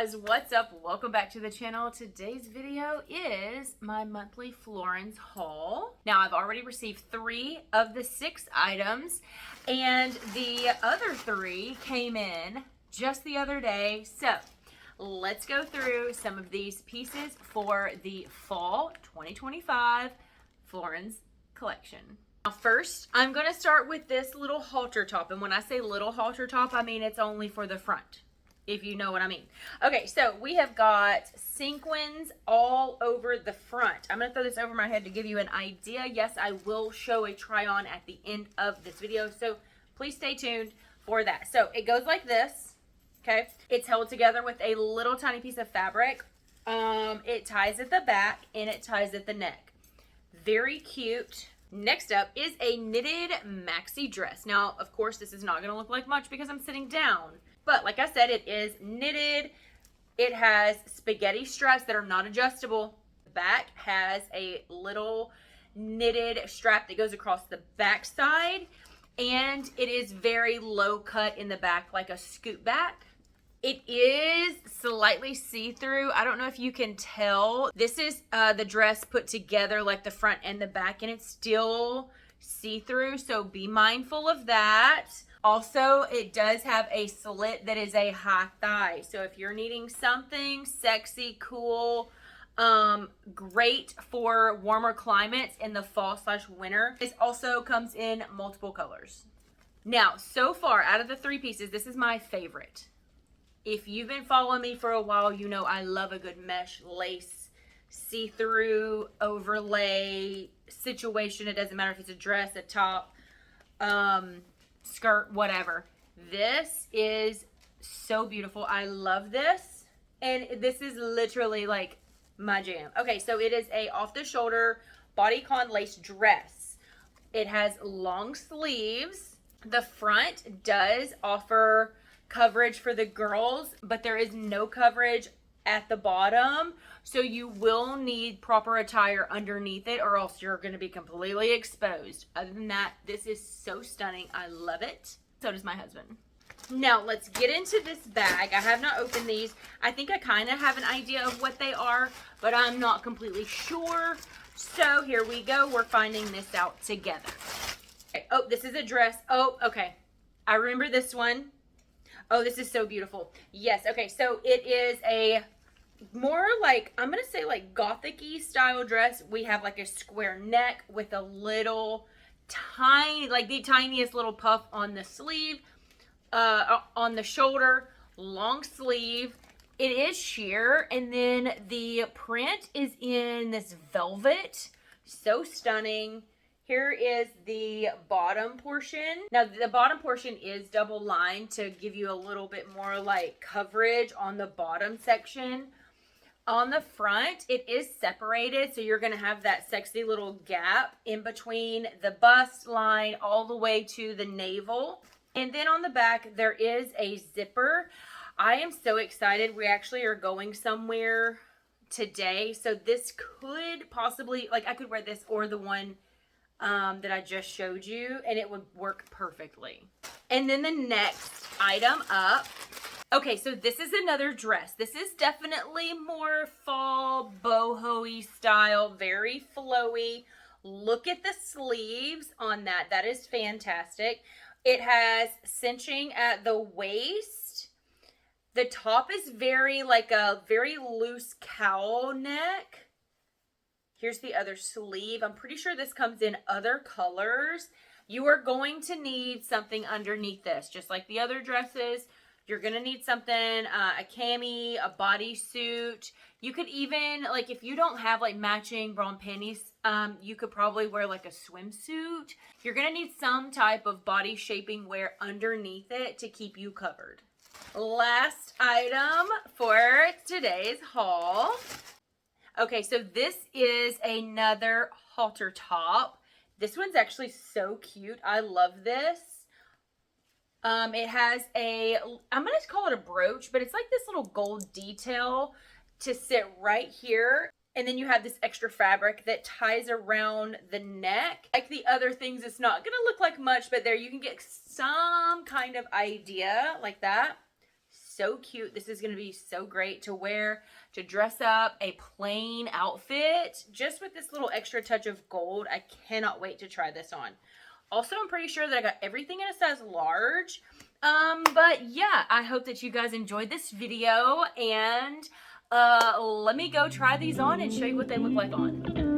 guys, what's up? Welcome back to the channel. Today's video is my monthly Floerns haul. Now, I've already received 3 of the 6 items, and the other 3 came in just the other day. So let's go through some of these pieces for the fall 2025 Floerns collection. Now, first, I'm going to start with this little halter top, and when I say little halter top, I mean it's only for the front, if you know what I mean. Okay, so we have got sequins all over the front. I'm going to throw this over my head to give you an idea. Yes, I will show a try on at the end of this video, so please stay tuned for that. So it goes like this, okay? It's held together with a little tiny piece of fabric. It ties at the back and it ties at the neck. Very cute. Next up is a knitted maxi dress. Now, of course, this is not going to look like much because I'm sitting down. But like I said, it is knitted. It has spaghetti straps that are not adjustable. The back has a little knitted strap that goes across the back side. And it is very low cut in the back, like a scoop back. It is slightly see-through. I don't know if you can tell. This is the dress put together like the front and the back, and it's still see-through, so be mindful of that. Also, it does have a slit that is a high thigh. So if you're needing something sexy, cool, great for warmer climates in the fall/winter. This also comes in multiple colors. Now, so far, out of the 3 pieces, this is my favorite. If you've been following me for a while, you know I love a good mesh lace, see-through overlay situation. It doesn't matter if it's a dress, a top, skirt, whatever. This is so beautiful. I love this. And this is literally like my jam. Okay, so it is a off-the-shoulder bodycon lace dress. It has long sleeves. The front does offer coverage for the girls, but there is no coverage at the bottom, so you will need proper attire underneath it or else you're going to be completely exposed. Other than that, this is so stunning. I love it. So does my husband. Now let's get into this bag. I have not opened these. I think I kind of have an idea of what they are, but I'm not completely sure. So here we go. We're finding this out together. Okay. Oh, this is a dress. Oh, okay. I remember this one. Oh, this is so beautiful. Yes, okay, so it is a more like, I'm going to say like gothic-y style dress. We have like a square neck with a little tiny, like the tiniest little puff on the sleeve, on the shoulder, long sleeve. It is sheer, and then the print is in this velvet. So stunning. Here is the bottom portion. Now, the bottom portion is double lined to give you a little bit more like coverage on the bottom section. On the front, it is separated, so you're going to have that sexy little gap in between the bust line all the way to the navel. And then on the back, there is a zipper. I am so excited. We actually are going somewhere today, so this could possibly, like I could wear this or the one that I just showed you, and it would work perfectly. And then the next item up. Okay, so this is another dress. This is definitely more fall boho-y style, very flowy. Look at the sleeves on that. That is fantastic. It has cinching at the waist. The top is very like a very loose cowl neck. Here's the other sleeve. I'm pretty sure this comes in other colors. You are going to need something underneath this, just like the other dresses. You're going to need something, a cami, a bodysuit. You could even, like if you don't have like matching bra and panties, you could probably wear like a swimsuit. You're going to need some type of body shaping wear underneath it to keep you covered. Last item for today's haul. Okay, so this is another halter top. This one's actually so cute. I love this. It has a, I'm going to call it a brooch, but it's like this little gold detail to sit right here. And then you have this extra fabric that ties around the neck. Like the other things, it's not going to look like much, but there you can get some kind of idea like that. so cute. This is going to be so great to wear, to dress up a plain outfit, just with this little extra touch of gold. I cannot wait to try this on. Also, I'm pretty sure that I got everything in a size large. But yeah, I hope that you guys enjoyed this video, and let me go try these on and show you what they look like on.